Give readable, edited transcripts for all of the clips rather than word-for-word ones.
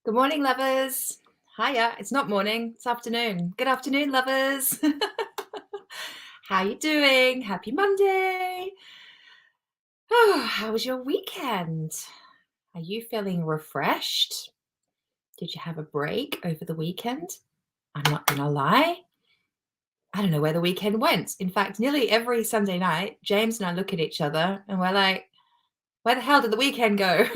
Good morning, lovers. Hiya. It's not morning, it's afternoon. Good afternoon, lovers. How you doing? Happy Monday. Oh, how was your weekend? Are you feeling refreshed? Did you have a break over the weekend? I'm not gonna lie. I don't know where the weekend went. In fact, nearly every Sunday night, James and I look at each other and we're like, where the hell did the weekend go?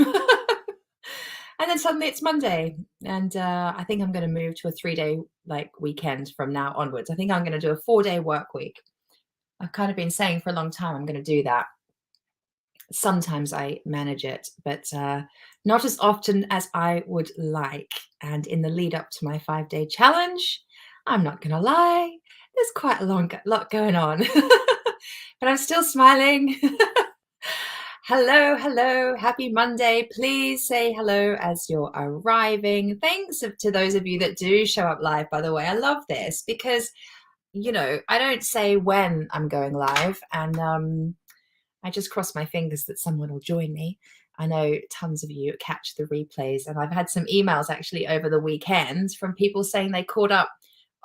And then suddenly it's Monday, and I think I'm going to move to a 3-day weekend from now onwards. I think I'm going to do a 4-day work week. I've kind of been saying for a long time I'm going to do that. Sometimes I manage it, but not as often as I would like. And in the lead up to my 5-day challenge, I'm not going to lie, there's quite a lot going on, but I'm still smiling. Hello, hello, happy Monday. Please say hello as you're arriving. Thanks to those of you that do show up live, by the way. I love this because, I don't say when I'm going live, and I just cross my fingers that someone will join me. I know tons of you catch the replays, and I've had some emails actually over the weekend from people saying they caught up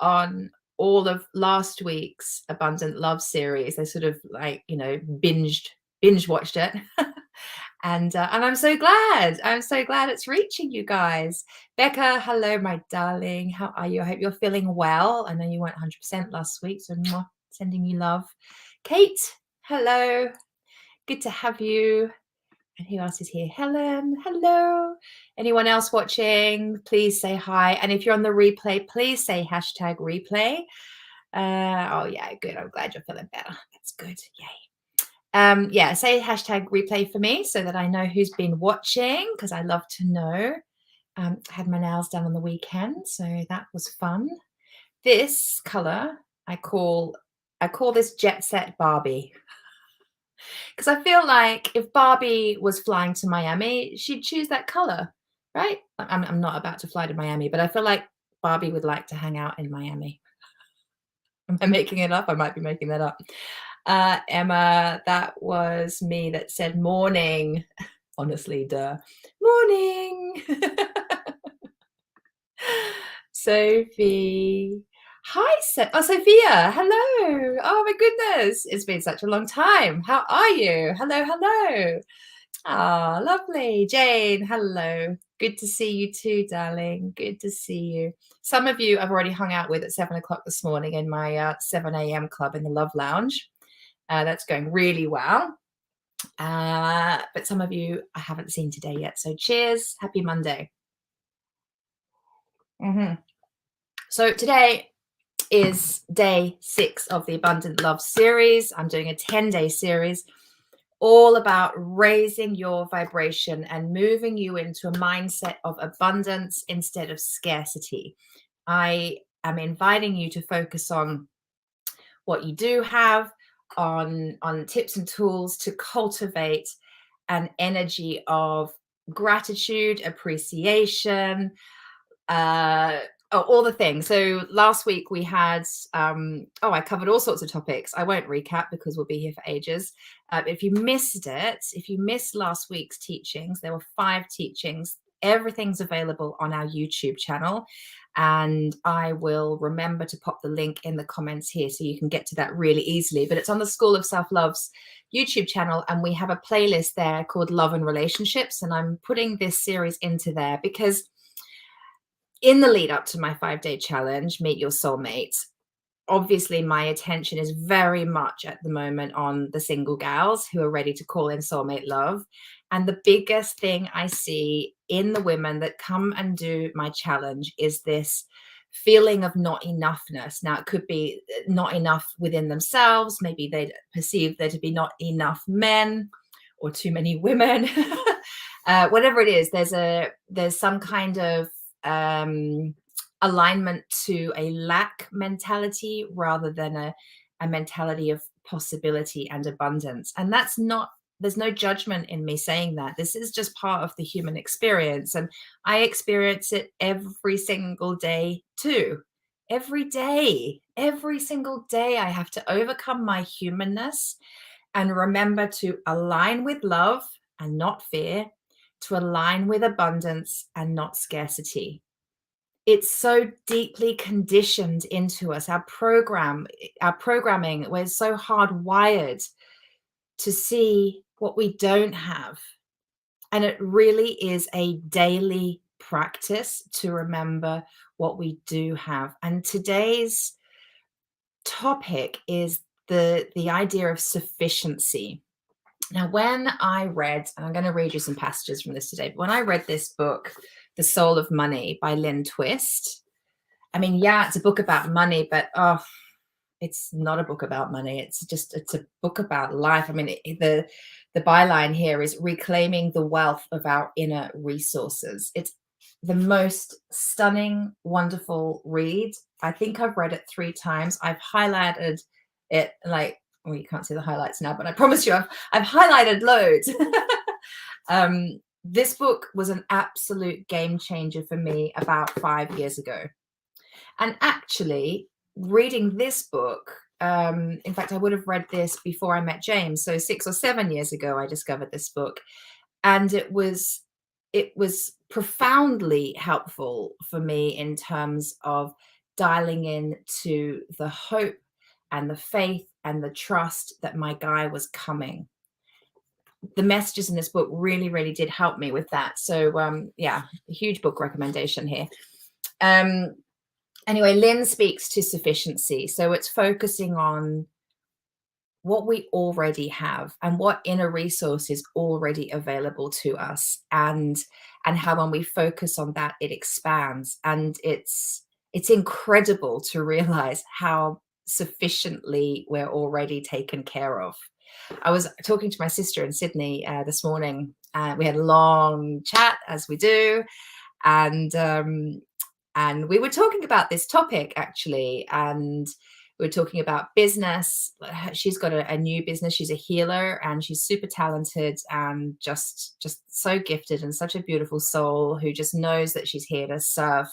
on all of last week's Abundant Love series. They sort of binge watched it. And I'm so glad. I'm so glad it's reaching you guys. Becca, hello, my darling. How are you? I hope you're feeling well. I know you weren't 100% last week, so I'm sending you love. Kate, hello. Good to have you. And who else is here? Helen, hello. Anyone else watching? Please say hi. And if you're on the replay, please say #replay. Oh, yeah, good. I'm glad you're feeling better. That's good. Yay. Say #replay for me so that I know who's been watching, because I love to know. I had my nails done on the weekend, so that was fun. This color I call this Jet Set Barbie, because I feel like if Barbie was flying to Miami, she'd choose that color, right? I'm not about to fly to Miami, but I feel like Barbie would like to hang out in Miami. Am I making it up? I might be making that up. Emma, that was me that said morning. Honestly, duh. Morning. Sophie. Hi, Sophia. Hello. Oh my goodness. It's been such a long time. How are you? Hello, hello. Ah, lovely. Jane, hello. Good to see you too, darling. Good to see you. Some of you I've already hung out with at 7 o'clock this morning in my 7 a.m. club in the Love Lounge. That's going really well. But some of you I haven't seen today yet. So cheers. Happy Monday. So today is day 6 of the Abundant Love series. I'm doing a 10-day series all about raising your vibration and moving you into a mindset of abundance instead of scarcity. I am inviting you to focus on what you do have, on tips and tools to cultivate an energy of gratitude, appreciation, all the things. So last week we had, I covered all sorts of topics. I won't recap because we'll be here for ages. If you missed last week's teachings, there were 5 teachings. Everything's available on our YouTube channel. And I will remember to pop the link in the comments here so you can get to that really easily. But it's on the School of Self-Love's YouTube channel, and we have a playlist there called Love and Relationships. And I'm putting this series into there because in the lead up to my 5-day challenge, Meet Your Soulmate, obviously my attention is very much at the moment on the single gals who are ready to call in soulmate love. And the biggest thing I see in the women that come and do my challenge is this feeling of not enoughness. Now, it could be not enough within themselves. Maybe they perceive there to be not enough men or too many women. Whatever it is, there's some kind of alignment to a lack mentality rather than a mentality of possibility and abundance. And there's no judgment in me saying that. This is just part of the human experience. And I experience it every single day too. Every single day, I have to overcome my humanness and remember to align with love and not fear, to align with abundance and not scarcity. It's so deeply conditioned into us. Our programming, we're so hardwired to see what we don't have. And it really is a daily practice to remember what we do have. And today's topic is the idea of sufficiency. Now, when I read, and I'm going to read you some passages from this today, but when I read this book, The Soul of Money by Lynne Twist, I mean, yeah, it's a book about money, but it's not a book about money. It's a book about life. I mean, the byline here is reclaiming the wealth of our inner resources. It's the most stunning, wonderful read. I think I've read it 3 times. I've highlighted it like, well, you can't see the highlights now, but I promise you I've highlighted loads. This book was an absolute game changer for me about 5 years ago. And actually, reading this book, in fact, I would have read this before I met James. So 6 or 7 years ago, I discovered this book. And it was profoundly helpful for me in terms of dialing in to the hope and the faith and the trust that my guy was coming. The messages in this book really, really did help me with that. So yeah, a huge book recommendation here. Anyway, Lynne speaks to sufficiency. So it's focusing on what we already have and what inner resources already available to us, and how when we focus on that, it expands. And it's incredible to realize how sufficiently we're already taken care of. I was talking to my sister in Sydney this morning. We had a long chat, as we do, and we were talking about this topic, actually, and we were talking about business. She's got a new business. She's a healer, and she's super talented and just so gifted, and such a beautiful soul who just knows that she's here to serve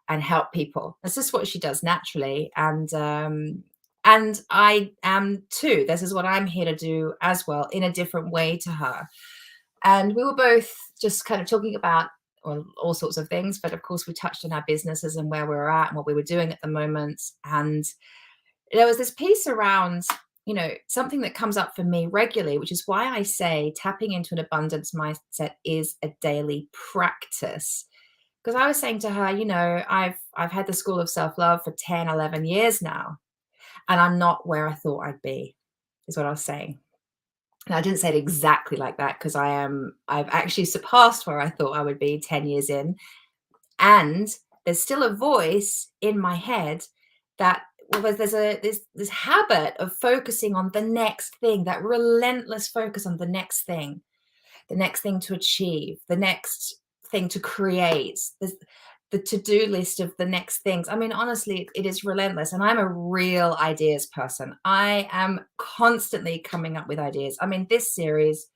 and help people. That's just what she does naturally. And I am too. This is what I'm here to do as well, in a different way to her. And we were both just kind of talking about, well, all sorts of things, but of course we touched on our businesses and where we were at and what we were doing at the moment. And there was this piece around, something that comes up for me regularly, which is why I say tapping into an abundance mindset is a daily practice. Because I was saying to her, I've had the School of Self-Love for 10, 11 years now, and I'm not where I thought I'd be, is what I was saying. And I didn't say it exactly like that, because I've actually surpassed where I thought I would be 10 years in. And there's still a voice in my head that, well, there's this habit of focusing on the next thing, that relentless focus on the next thing to achieve, the next thing to create, the to-do list of the next things. I mean, honestly, it is relentless. And I'm a real ideas person. I am constantly coming up with ideas. I mean, this series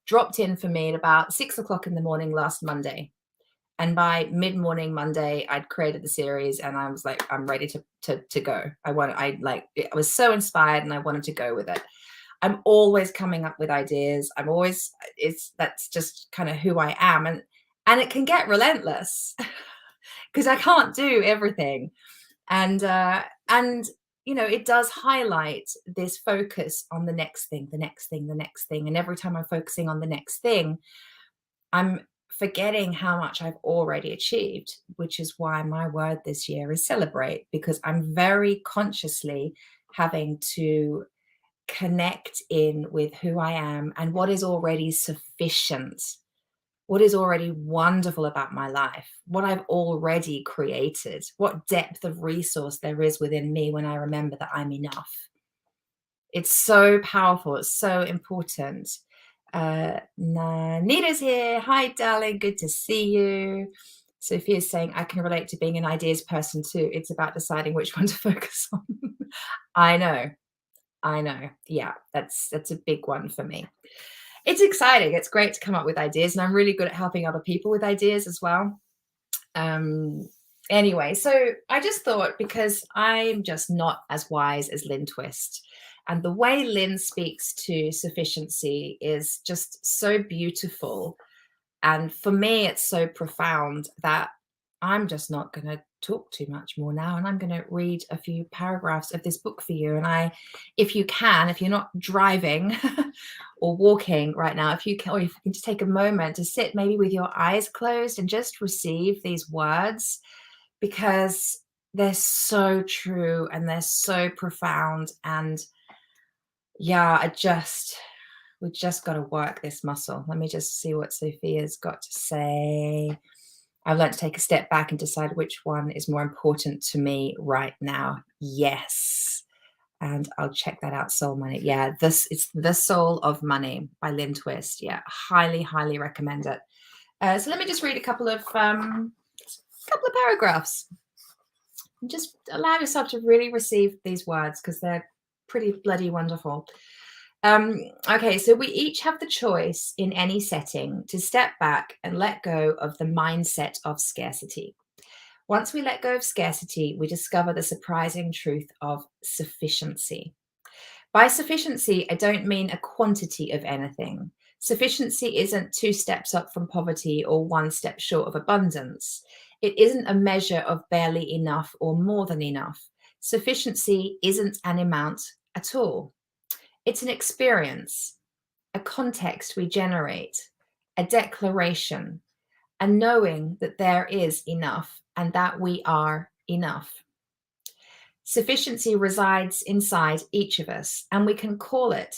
dropped in for me at about 6 o'clock in the morning last Monday. And by mid-morning Monday, I'd created the series, and I was like, I'm ready to go. I was so inspired, and I wanted to go with it. I'm always coming up with ideas. That's just kind of who I am. And it can get relentless because I can't do everything. And it does highlight this focus on the next thing. And every time I'm focusing on the next thing, I'm forgetting how much I've already achieved, which is why my word this year is celebrate, because I'm very consciously having to connect in with who I am and what is already sufficient, what is already wonderful about my life, what I've already created, what depth of resource there is within me when I remember that I'm enough. It's so powerful. It's so important. Nita's here. Hi, darling. Good to see you. Sophia's saying, I can relate to being an ideas person too. It's about deciding which one to focus on. I know. Yeah, that's a big one for me. It's exciting. It's great to come up with ideas, and I'm really good at helping other people with ideas as well. Anyway, so I just thought, because I'm just not as wise as Lynne Twist, and the way Lynne speaks to sufficiency is just so beautiful. And for me, it's so profound that I'm just not going to talk too much more now. And I'm going to read a few paragraphs of this book for you. And if you can, if you're not driving or walking right now, if you can, or if you can just take a moment to sit maybe with your eyes closed and just receive these words, because they're so true and they're so profound. And yeah, we just got to work this muscle. Let me just see what Sophia's got to say. I've learned to take a step back and decide which one is more important to me right now. Yes. And I'll check that out. Soul Money. Yeah, it's The Soul of Money by Lynne Twist. Yeah, highly, highly recommend it. So let me just read a couple of paragraphs. And just allow yourself to really receive these words because they're pretty bloody wonderful. Okay, so we each have the choice in any setting to step back and let go of the mindset of scarcity. Once we let go of scarcity, we discover the surprising truth of sufficiency. By sufficiency, I don't mean a quantity of anything. Sufficiency isn't 2 steps up from poverty or 1 step short of abundance. It isn't a measure of barely enough or more than enough. Sufficiency isn't an amount at all. It's an experience, a context we generate, a declaration, a knowing that there is enough and that we are enough. Sufficiency resides inside each of us, and we can call it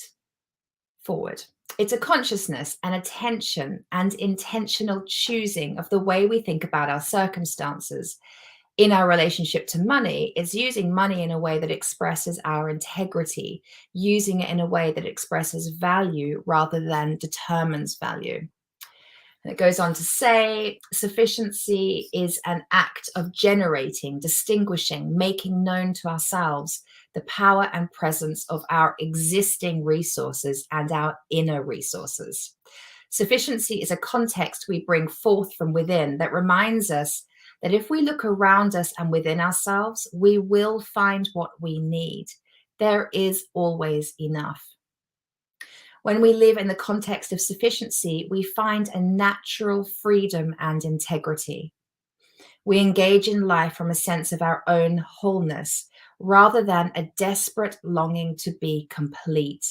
forward. It's a consciousness, an attention, and intentional choosing of the way we think about our circumstances. In our relationship to money, it's using money in a way that expresses our integrity, using it in a way that expresses value rather than determines value. And it goes on to say, sufficiency is an act of generating, distinguishing, making known to ourselves the power and presence of our existing resources and our inner resources. Sufficiency is a context we bring forth from within that reminds us that if we look around us and within ourselves, we will find what we need. There is always enough. When we live in the context of sufficiency, we find a natural freedom and integrity. We engage in life from a sense of our own wholeness rather than a desperate longing to be complete.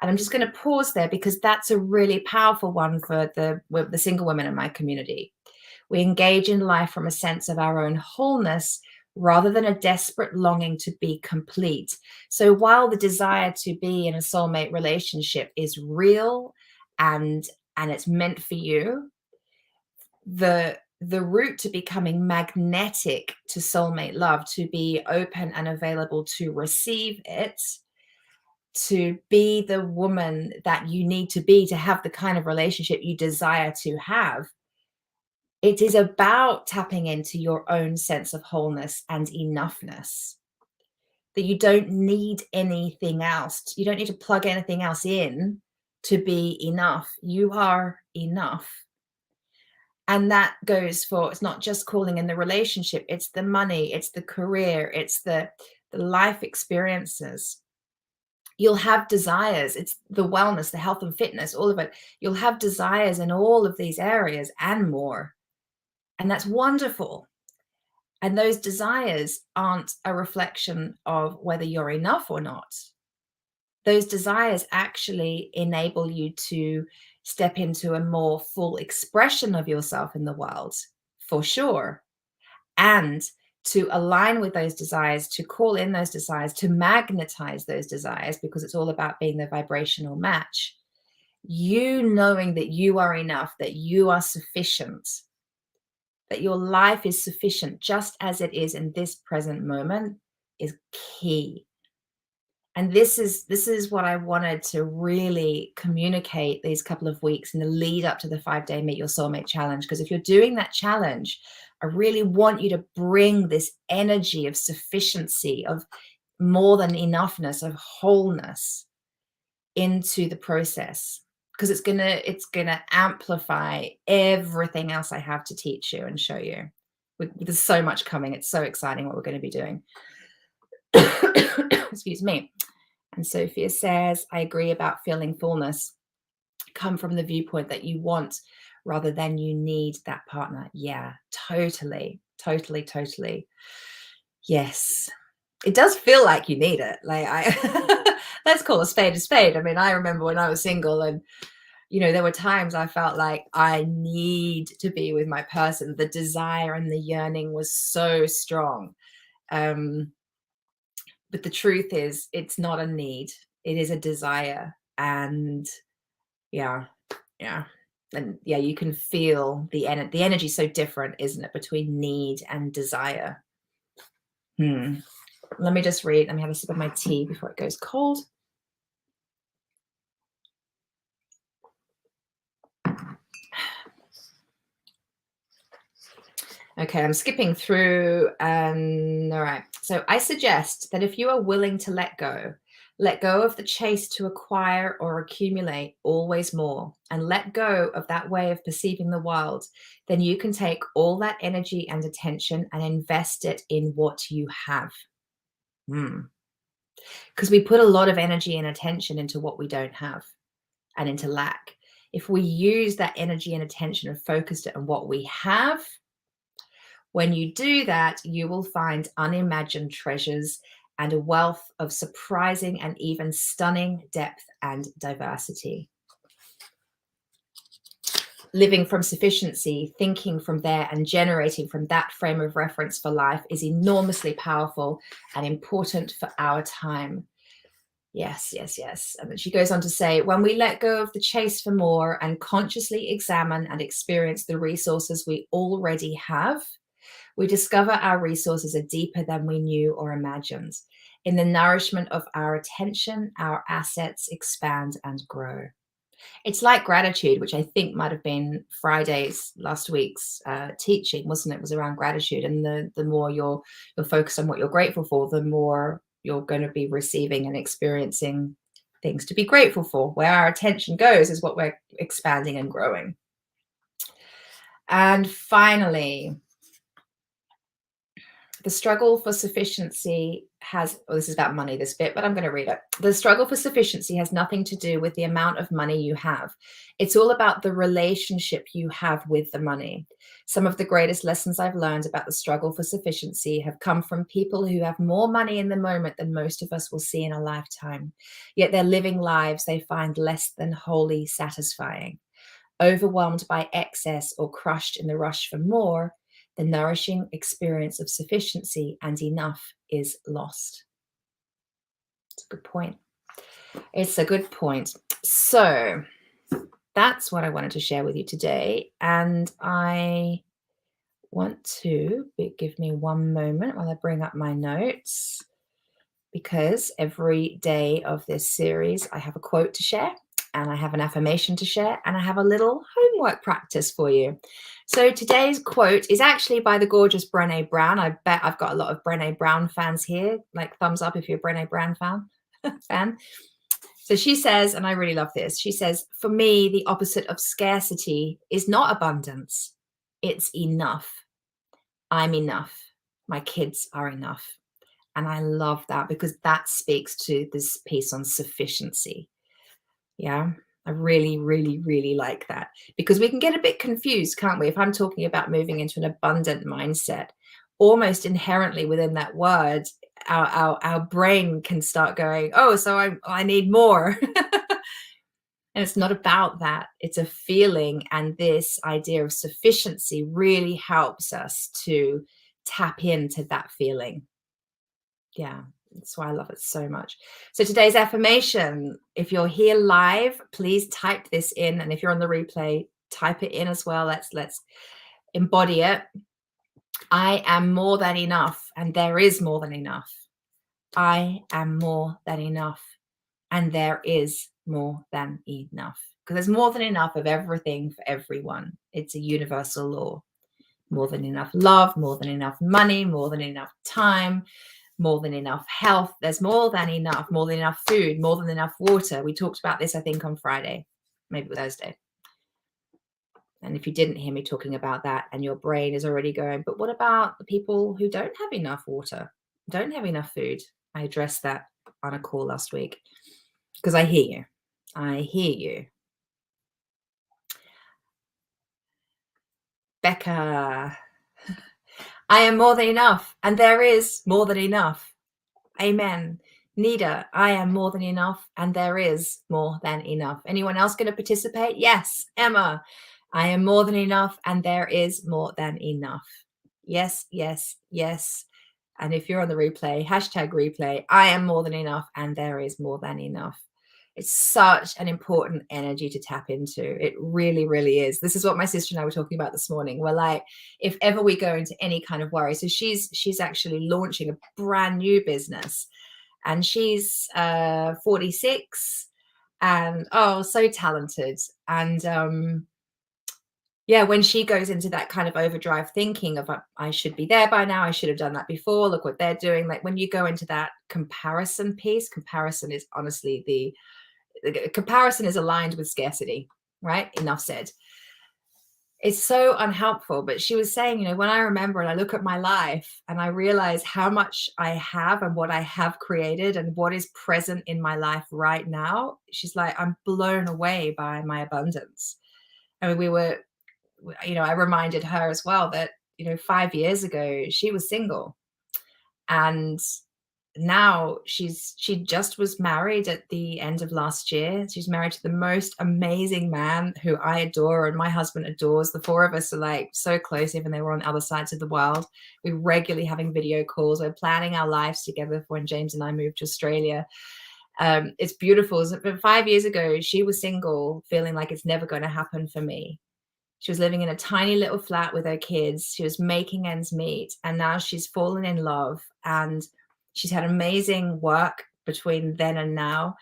And I'm just going to pause there because that's a really powerful one for the single women in my community. We engage in life from a sense of our own wholeness rather than a desperate longing to be complete. So while the desire to be in a soulmate relationship is real and it's meant for you, the route to becoming magnetic to soulmate love, to be open and available to receive it, to be the woman that you need to be to have the kind of relationship you desire to have, it is about tapping into your own sense of wholeness and enoughness. That you don't need anything else. You don't need to plug anything else in to be enough. You are enough. And that goes for, it's not just calling in the relationship, it's the money, it's the career, it's the life experiences. You'll have desires. It's the wellness, the health and fitness, all of it. You'll have desires in all of these areas and more. And that's wonderful. And those desires aren't a reflection of whether you're enough or not. Those desires actually enable you to step into a more full expression of yourself in the world, for sure. And to align with those desires, to call in those desires, to magnetize those desires, because it's all about being the vibrational match. You knowing that you are enough, that you are sufficient, that your life is sufficient just as it is in this present moment is key. And this is what I wanted to really communicate these couple of weeks in the lead up to the 5-day Meet Your Soulmate challenge. Because if you're doing that challenge, I really want you to bring this energy of sufficiency, of more than enoughness, of wholeness into the process. Because it's gonna amplify everything else I have to teach you and show you. There's so much coming. It's so exciting what we're going to be doing. Excuse me. And Sophia says, I agree about feeling fullness. Come from the viewpoint that you want rather than you need that partner. Yeah, totally, totally, totally. Yes. It does feel like you need it. Like let's call a spade a spade. I mean, I remember when I was single and there were times I felt like I need to be with my person. The desire and the yearning was so strong. But the truth is, it's not a need. It is a desire. And yeah, yeah. And yeah, you can feel the energy so different, isn't it, between need and desire. Let me just read. Let me have a sip of my tea before it goes cold. Okay, I'm skipping through. All right. So I suggest that if you are willing to let go of the chase to acquire or accumulate always more, and let go of that way of perceiving the world, then you can take all that energy and attention and invest it in what you have. Because we put a lot of energy and attention into what we don't have and into lack. If we use that energy and attention and focused it on what we have, when you do that, you will find unimagined treasures and a wealth of surprising and even stunning depth and diversity. Living from sufficiency, thinking from there, and generating from that frame of reference for life is enormously powerful and important for our time. Yes, yes, yes. And then she goes on to say, when we let go of the chase for more and consciously examine and experience the resources we already have, we discover our resources are deeper than we knew or imagined. In the nourishment of our attention, our assets expand and grow. It's like gratitude, which I think might have been last week's teaching, wasn't it? It was around gratitude. And the more you're focused on what you're grateful for, the more you're going to be receiving and experiencing things to be grateful for. Where our attention goes is what we're expanding and growing. And finally, the struggle for sufficiency this is about money, this bit, but I'm going to read it. The struggle for sufficiency has nothing to do with the amount of money you have. It's all about the relationship you have with the money. Some of the greatest lessons I've learned about the struggle for sufficiency have come from people who have more money in the moment than most of us will see in a lifetime. Yet they're living lives they find less than wholly satisfying. Overwhelmed by excess or crushed in the rush for more, the nourishing experience of sufficiency and enough is lost. It's a good point. It's a good point. So that's what I wanted to share with you today. And I want to give me one moment while I bring up my notes, because every day of this series, I have a quote to share, and I have an affirmation to share, and I have a little homework practice for you. So today's quote is actually by the gorgeous Brené Brown. I bet I've got a lot of Brené Brown fans here. Like, thumbs up if you're a Brené Brown fan. So she says, and I really love this, she says, for me, the opposite of scarcity is not abundance. It's enough. I'm enough. My kids are enough. And I love that, because that speaks to this piece on sufficiency. Yeah, I really, really, really like that, because we can get a bit confused, can't we? If I'm talking about moving into an abundant mindset, almost inherently within that word, our brain can start going, oh, so I need more. And it's not about that. It's a feeling. And this idea of sufficiency really helps us to tap into that feeling. Yeah, that's why I love it so much. So today's affirmation, if you're here live, please type this in. And if you're on the replay, type it in as well. Let's embody it. I am more than enough, and there is more than enough. I am more than enough, and there is more than enough. Because there's more than enough of everything for everyone. It's a universal law. More than enough love, more than enough money, more than enough time, more than enough health. There's more than enough food, more than enough water. We talked about this, I think, on Friday, maybe Thursday. And if you didn't hear me talking about that, and your brain is already going, but what about the people who don't have enough water, don't have enough food? I addressed that on a call last week, because I hear you. I hear you. Becca. I am more than enough, and there is more than enough. Amen. Nita, I am more than enough, and there is more than enough. Anyone else going to participate? Yes. Emma, I am more than enough, and there is more than enough. Yes, yes, yes. And if you're on the replay, hashtag replay, I am more than enough, and there is more than enough. It's such an important energy to tap into. It really, really is. This is what my sister and I were talking about this morning. We're like, if ever we go into any kind of worry, so she's actually launching a brand new business, and she's 46 and so talented. And yeah, when she goes into that kind of overdrive thinking of I should be there by now, I should have done that before, look what they're doing. Like when you go into that comparison piece, comparison is honestly the comparison is aligned with scarcity, right? Enough said. It's so unhelpful. But she was saying, when I remember and I look at my life and I realize how much I have and what I have created and what is present in my life right now, she's like, I'm blown away by my abundance. I mean, I reminded her as well that, 5 years ago, she was single. And now she just was married at the end of last year. She's married to the most amazing man who I adore and my husband adores. The four of us are like so close, even though we're on other sides of the world. We're regularly having video calls. We're planning our lives together for when James and I moved to Australia. It's beautiful. But 5 years ago, she was single, feeling like it's never going to happen for me. She was living in a tiny little flat with her kids. She was making ends meet. And now she's fallen in love, and she's had amazing work between then and now.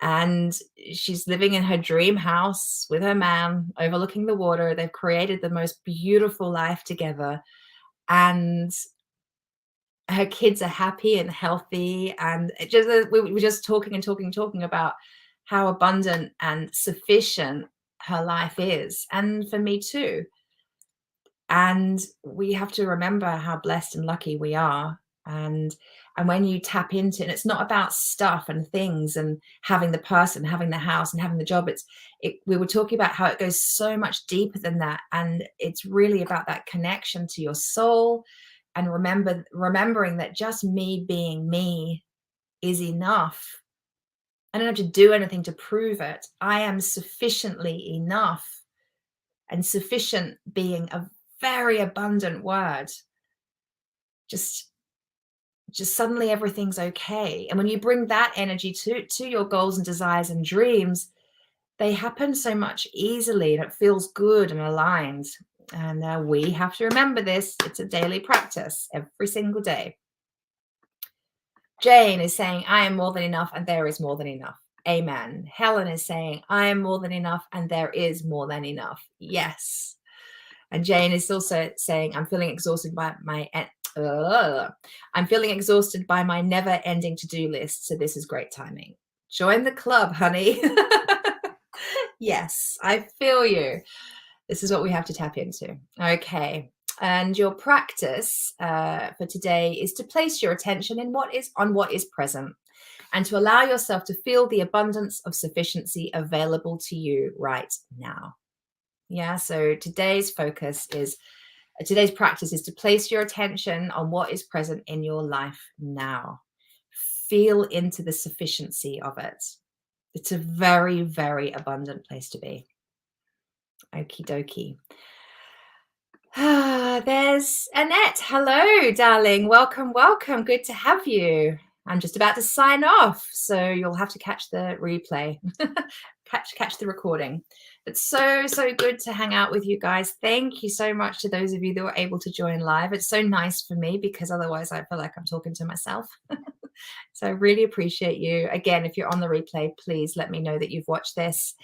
And she's living in her dream house with her man overlooking the water. They've created the most beautiful life together. And her kids are happy and healthy. And we were just talking about how abundant and sufficient her life is. And for me too. And we have to remember how blessed and lucky we are. And when you tap into it, and it's not about stuff and things and having the person, having the house and having the job. We were talking about how it goes so much deeper than that. And it's really about that connection to your soul, and remembering that just me being me is enough. I don't have to do anything to prove it. I am sufficiently enough. And sufficient being a very abundant word. Just suddenly everything's okay. And when you bring that energy to your goals and desires and dreams, they happen so much easily, and it feels good and aligned. And we have to remember this. It's a daily practice every single day. Jane is saying, I am more than enough, and there is more than enough. Amen. Helen is saying, I am more than enough, and there is more than enough. Yes. And Jane is also saying, I'm feeling exhausted by my never-ending to-do list. So this is great timing. Join the club, honey. Yes, I feel you. This is what we have to tap into. Okay. And your practice for today is to place your attention on what is present, and to allow yourself to feel the abundance of sufficiency available to you right now. Yeah, so today's practice is to place your attention on what is present in your life now. Feel into the sufficiency of it. It's a very, very abundant place to be. Okie dokie. There's Annette. Hello, darling. Welcome, welcome. Good to have you. I'm just about to sign off, so you'll have to catch the replay. catch the recording. It's so good to hang out with you guys. Thank you so much to those of you that were able to join live. It's so nice for me, because otherwise I feel like I'm talking to myself. So I really appreciate you. Again, if you're on the replay, please let me know that you've watched this.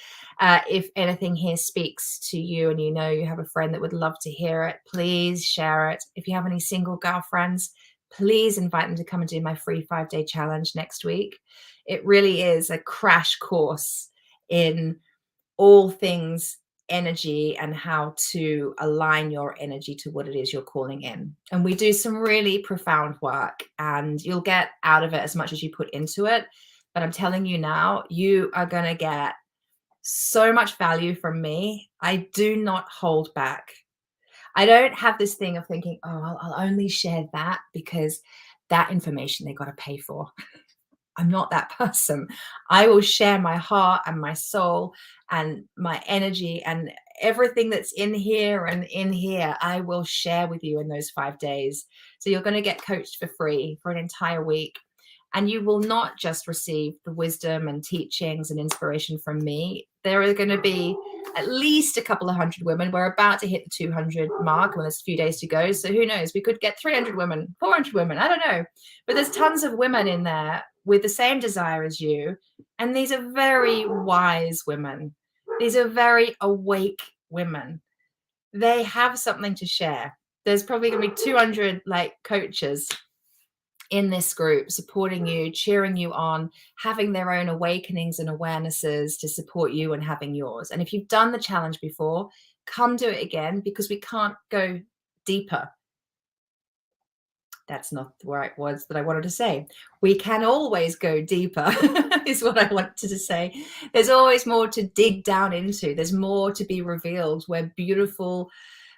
If anything here speaks to you and you have a friend that would love to hear it, please share it. If you have any single girlfriends, please invite them to come and do my free 5-day challenge next week. It really is a crash course in all things energy and how to align your energy to what it is you're calling in. And we do some really profound work, and you'll get out of it as much as you put into it. But I'm telling you now, you are going to get so much value from me. I do not hold back. I don't have this thing of thinking, oh, I'll only share that because that information they got to pay for. I'm not that person. I will share my heart and my soul and my energy and everything that's in here and in here. I will share with you in those 5 days. So you're going to get coached for free for an entire week. And you will not just receive the wisdom and teachings and inspiration from me. There are going to be at least a couple of hundred women. We're about to hit the 200 mark, and there's a few days to go. So who knows? We could get 300 women, 400 women. I don't know. But there's tons of women in there with the same desire as you. And these are very wise women. These are very awake women. They have something to share. There's probably going to be 200 like coaches in this group supporting you, cheering you on, having their own awakenings and awarenesses to support you and having yours. And if you've done the challenge before, come do it again, because we can't go deeper. That's not the right words that I wanted to say. We can always go deeper is what I wanted to say. There's always more to dig down into. There's more to be revealed. We're beautiful,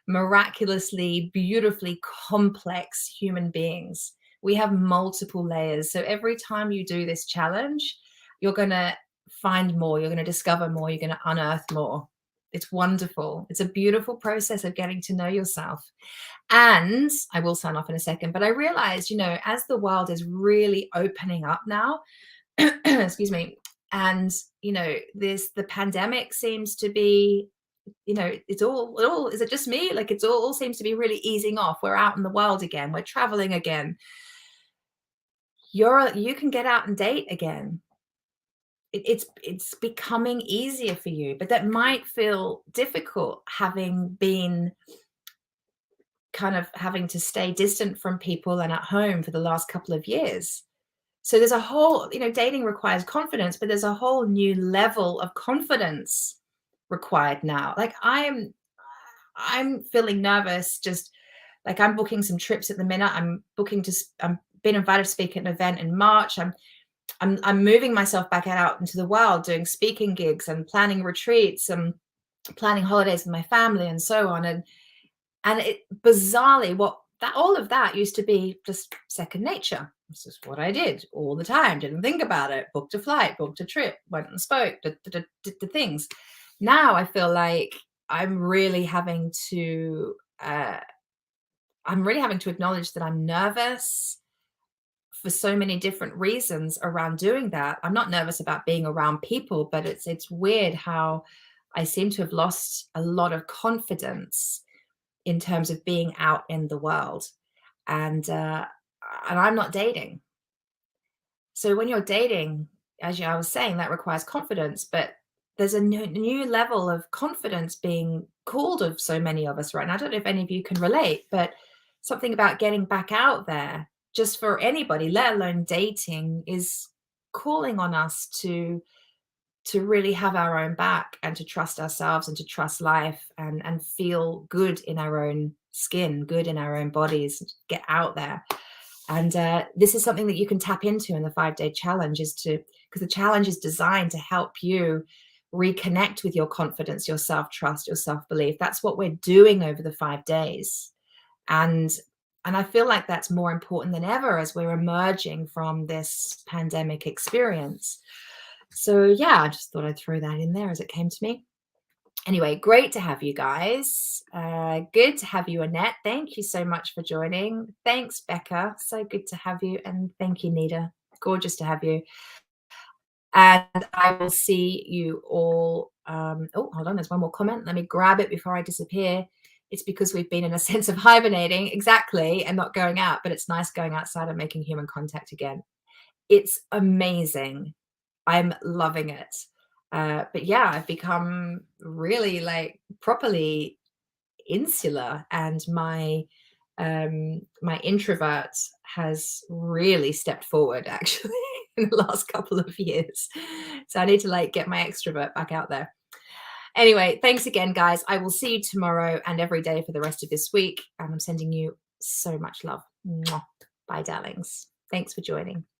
miraculously, beautifully complex human beings. We have multiple layers. So every time you do this challenge, you're going to find more. You're going to discover more. You're going to unearth more. It's wonderful. It's a beautiful process of getting to know yourself. And I will sign off in a second, but I realized, as the world is really opening up now, excuse me, and, the pandemic seems to be, it's all, is it just me? Like it's all seems to be really easing off. We're out in the world again. We're traveling again. You can get out and date again. It's becoming easier for you, but that might feel difficult, having been kind of having to stay distant from people and at home for the last couple of years. So there's a whole, dating requires confidence, but there's a whole new level of confidence required now. Like I'm feeling nervous, just like I'm booking some trips at the minute. I'm been invited to speak at an event in March. I'm moving myself back out into the world, doing speaking gigs and planning retreats and planning holidays with my family and so on. And it bizarrely, all of that used to be just second nature. It's just what I did all the time. Didn't think about it. Booked a flight, booked a trip, went and spoke, did the things. Now I feel like I'm really having to acknowledge that I'm nervous for so many different reasons around doing that. I'm not nervous about being around people, but it's weird how I seem to have lost a lot of confidence in terms of being out in the world. And I'm not dating. So when you're dating, as I was saying, that requires confidence, but there's a new level of confidence being called of so many of us right now. I don't know if any of you can relate, but something about getting back out there, just for anybody, let alone dating, is calling on us to really have our own back and to trust ourselves and to trust life and feel good in our own skin, good in our own bodies, get out there. And this is something that you can tap into in the 5-day challenge, because the challenge is designed to help you reconnect with your confidence, your self-trust, your self-belief. That's what we're doing over the 5 days. And I feel like that's more important than ever as we're emerging from this pandemic experience. So yeah, I just thought I'd throw that in there as it came to me. Anyway, great to have you guys. Good to have you, Annette. Thank you so much for joining. Thanks, Becca. So good to have you. And thank you, Nita. Gorgeous to have you. And I will see you all. Oh, hold on. There's one more comment. Let me grab it before I disappear. It's because we've been in a sense of hibernating, exactly, and not going out. But it's nice going outside and making human contact again. It's amazing. I'm loving it. But yeah, I've become really like properly insular, and my introvert has really stepped forward actually in the last couple of years. So I need to like get my extrovert back out there. Anyway, thanks again, guys. I will see you tomorrow and every day for the rest of this week. And I'm sending you so much love. Mwah. Bye, darlings. Thanks for joining.